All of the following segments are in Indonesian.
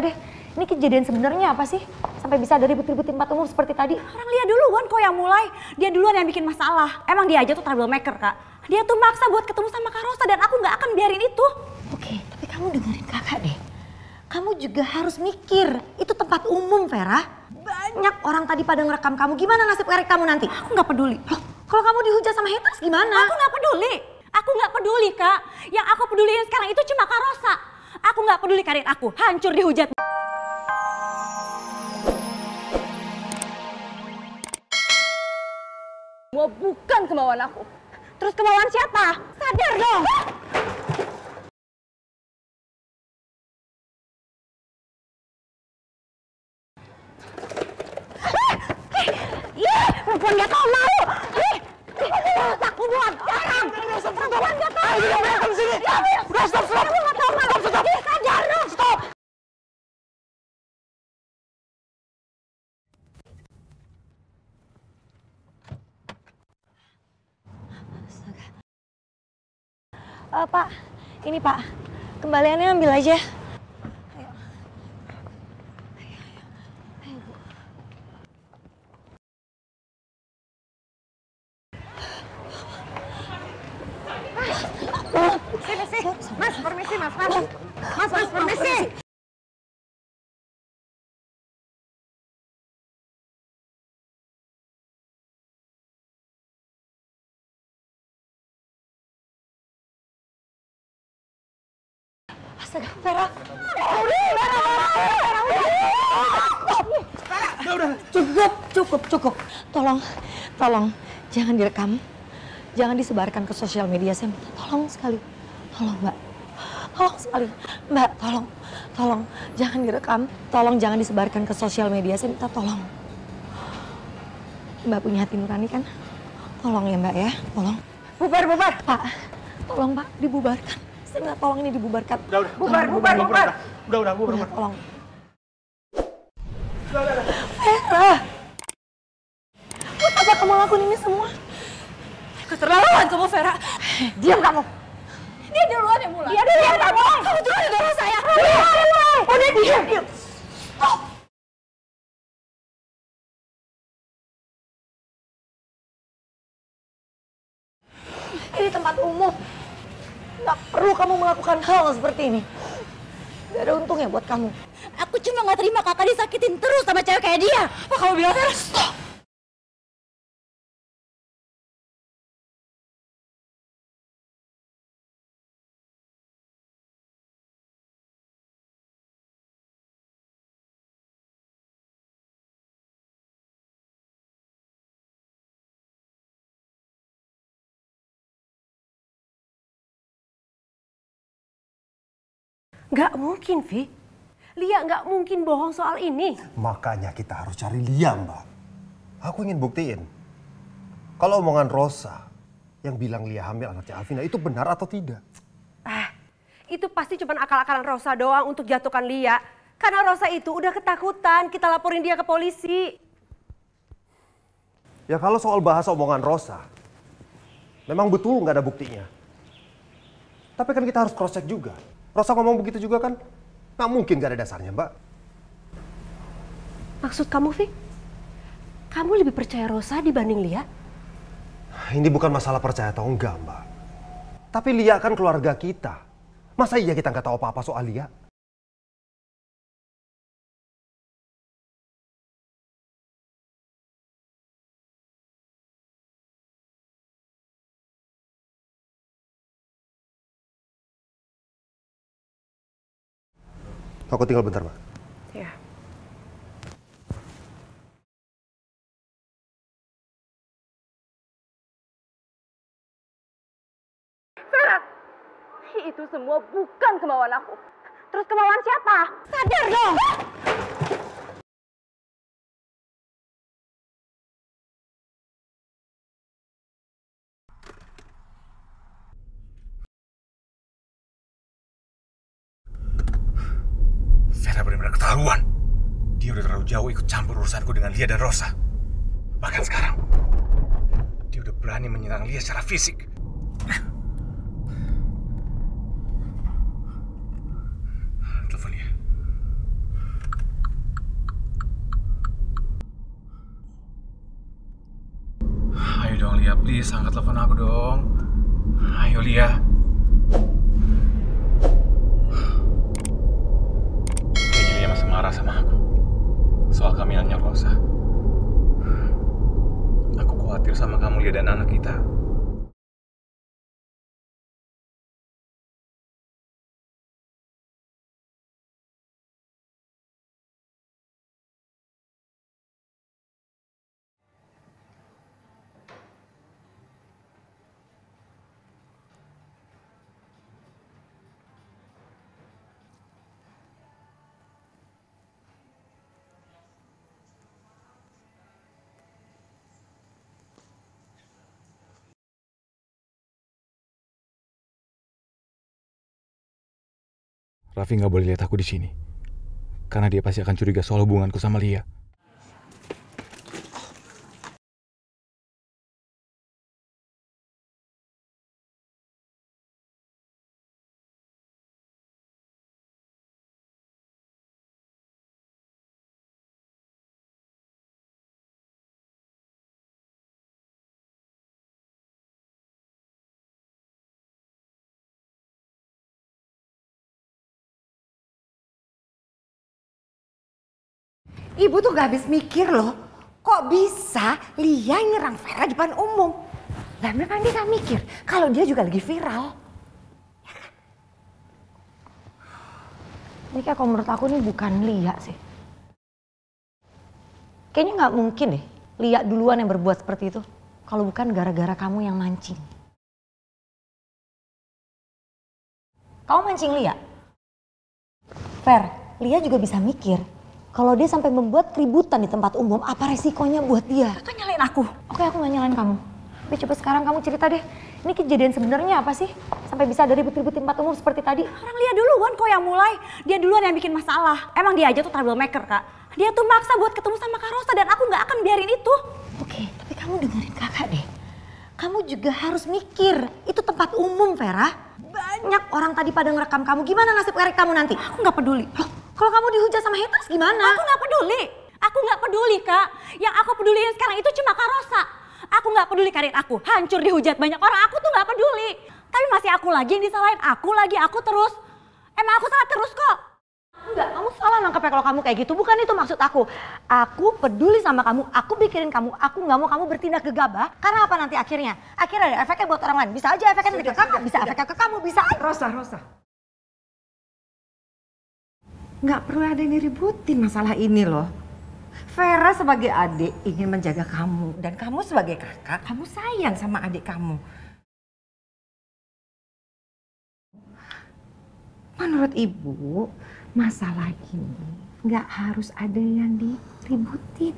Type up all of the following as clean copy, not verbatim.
deh, ini kejadian sebenarnya apa sih? Sampai bisa ada ribut-ribut di tempat umum seperti tadi. Orang Lia duluan kok yang mulai. Dia duluan yang bikin masalah. Emang dia aja tuh troublemaker, Kak. Dia tuh maksa buat ketemu sama Kak Rosa dan aku nggak akan biarin itu. Oke, tapi kamu dengerin kakak deh. Kamu juga harus mikir, itu tempat umum, Vera. Banyak orang tadi pada ngerekam kamu. Gimana nasib karir kamu nanti? Aku nggak peduli. Loh, kalau kamu dihujat sama haters gimana? Aku nggak peduli. Aku nggak peduli, Kak. Yang aku peduliin sekarang itu cuma Kak Rosa. Aku nggak peduli karir aku hancur dihujat. Semua bukan kemauan aku. Terus kemauan siapa? Sadar dong. Perempuan gak tau malu. Aku buat sekarang. Perempuan gak tau malu. Udah stop. Kamu gak tau malu. Stop. Sadar dong. Stop. Pak, ini Pak, kembaliannya ambil aja. Ayo. Bu. Permisi. Mas, permisi mas. Mas, permisi. Astaga, Vera. Udah. Cukup. Tolong, jangan direkam. Jangan disebarkan ke sosial media. Saya minta tolong sekali. Tolong, Mbak. Tolong sekali. Mbak, tolong. Jangan direkam. Tolong jangan disebarkan ke sosial media. Saya minta tolong. Mbak punya hati nurani kan? Tolong ya, Mbak ya. Tolong. Bubar. Pak, tolong Pak, dibubarkan. Saya minta tolong ini dibubarkan. Udah. Bubar. Udah, bubar. Tolong. Udah. Vera, buat apa kamu lakuin ini semua? Keterlaluan kamu, Vera. Diam kamu. Dia duluan yang mulai. Dia duluan yang kamu. mulai. Kamu duluan yang dorong saya. Udah diam. Stop. Ini tempat umum. Nggak perlu kamu melakukan hal seperti ini. Gak ada untungnya buat kamu. Aku cuma nggak terima kakak disakitin terus sama cewek kayak dia. Apa kamu bilang, Vera? Stop. Nggak mungkin, Vi. Lia nggak mungkin bohong soal ini. Makanya kita harus cari Lia, Mbak. Aku ingin buktiin. Kalau omongan Rosa yang bilang Lia hamil anaknya Alvina itu benar atau tidak. Itu pasti cuma akal-akalan Rosa doang untuk jatuhkan Lia. Karena Rosa itu udah ketakutan, kita laporin dia ke polisi. Ya kalau soal bahas omongan Rosa, memang betul nggak ada buktinya. Tapi kan kita harus cross check juga. Rosa ngomong begitu juga kan, nggak mungkin nggak ada dasarnya, Mbak. Maksud kamu, Vi? Kamu lebih percaya Rosa dibanding Lia? Ini bukan masalah percaya atau enggak, Mbak. Tapi Lia kan keluarga kita. Masa iya kita nggak tahu apa-apa soal Lia? Aku tinggal bentar, Mbak. Ya. Vera, itu semua bukan kemauan aku. Terus kemauan siapa? Sadar dong. Vera benar-benar keterlaluan. Dia udah terlalu jauh ikut campur urusanku dengan Lia dan Rosa. Bahkan sekarang, dia udah berani menyerang Lia secara fisik. Telepon Lia. Please, angkat telepon aku dong. Ayo, Lia. Kayaknya Lia masih marah sama aku. Soal kehamilannya Rosa. Aku khawatir sama kamu, Lia, dan anak kita. Raffi nggak boleh lihat aku di sini, karena dia pasti akan curiga soal hubunganku sama Lia. Ibu tuh gak habis mikir loh, kok bisa Lia nyerang Vera di depan umum? Lah memang dia gak mikir kalau dia juga lagi viral. Ini kayak kalau menurut aku ini bukan Lia sih. Kayaknya nggak mungkin deh Lia duluan yang berbuat seperti itu. Kalau bukan gara-gara kamu yang mancing. Kamu mancing Lia? Fer, Lia juga bisa mikir. Kalau dia sampai membuat keributan di tempat umum, apa resikonya buat dia? Kan nyalain aku. Oke, aku gak nyalain kamu. Tapi coba sekarang kamu cerita deh. Ini kejadian sebenarnya apa sih? Sampai bisa ada ribut-ribut di tempat umum seperti tadi. Orang Lia duluan kok yang mulai. Dia duluan yang bikin masalah. Emang dia aja tuh troublemaker, Kak. Dia tuh maksa buat ketemu sama Kak Rosa dan aku gak akan biarin itu. Oke, tapi kamu dengerin kakak deh. Kamu juga harus mikir. Itu tempat umum, Vera. Banyak orang tadi pada ngerekam kamu. Gimana nasib karir kamu nanti? Aku gak peduli. Loh, kalau kamu dihujat sama haters gimana? Aku gak peduli. Aku gak peduli, Kak. Yang aku peduliin sekarang itu cuma Kak Rosa. Aku gak peduli karir aku. Hancur dihujat banyak orang. Aku tuh gak peduli. Tapi masih aku lagi yang disalahin. Aku terus. Emang aku salah terus kok. Enggak, kamu salah nangkepnya kalau kamu kayak gitu. Bukan itu maksud aku. Aku peduli sama kamu. Aku pikirin kamu. Aku gak mau kamu bertindak gegabah. Karena apa nanti akhirnya? Akhirnya ada efeknya buat orang lain. Bisa aja efeknya nanti ke kakak. Bisa efeknya ke kamu. Bisa aja. Rosa. Nggak perlu ada yang diributin masalah ini loh. Vera sebagai adik ingin menjaga kamu. Dan kamu sebagai kakak, kamu sayang sama adik kamu. Menurut ibu, masalah ini nggak harus ada yang diributin.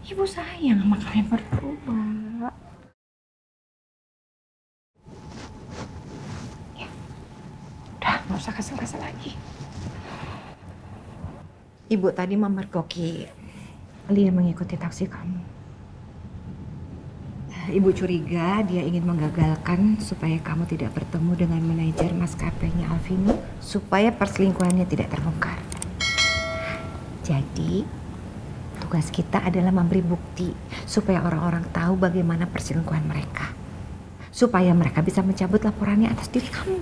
Ibu sayang sama kalian berdua. Udah, nggak usah kesel-kesel lagi. Ibu tadi memergoki Lia mengikuti taksi kamu. Ibu curiga dia ingin menggagalkan supaya kamu tidak bertemu dengan manajer maskapainya Alvino supaya perselingkuhannya tidak terbongkar. Jadi tugas kita adalah memberi bukti supaya orang-orang tahu bagaimana perselingkuhan mereka. Supaya mereka bisa mencabut laporannya atas diri kamu.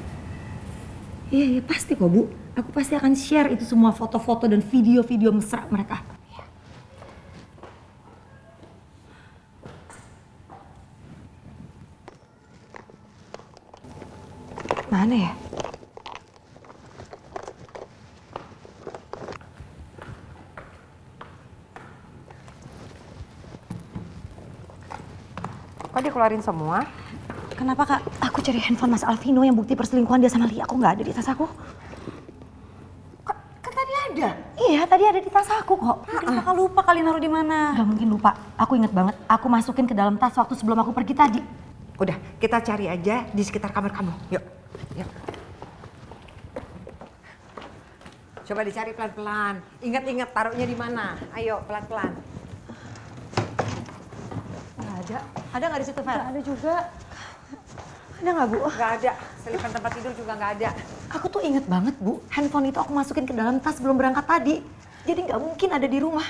Iya, pasti kok Bu. Aku pasti akan share itu semua foto-foto dan video-video mesra mereka. Mana ya? Kok dikeluarin semua? Kenapa Kak? Aku cari handphone Mas Alvino yang bukti perselingkuhan dia sama Lia. Aku nggak ada di tas aku. Kan tadi ada. Iya, tadi ada di tas aku kok. Mungkin Kakak lupa kali naruh di mana. Gak mungkin lupa. Aku inget banget. Aku masukin ke dalam tas waktu sebelum aku pergi tadi. Udah, kita cari aja di sekitar kamar kamu. Yuk. Coba dicari pelan-pelan. Ingat-ingat taruhnya di mana. Ayo, pelan-pelan. Nggak ada. Ada nggak di situ, Fer? Nggak ada juga. Ada nggak, Bu? Nggak ada. Selipan tempat tidur juga nggak ada. Aku tuh inget banget, Bu. Handphone itu aku masukin ke dalam tas sebelum berangkat tadi. Jadi nggak mungkin ada di rumah.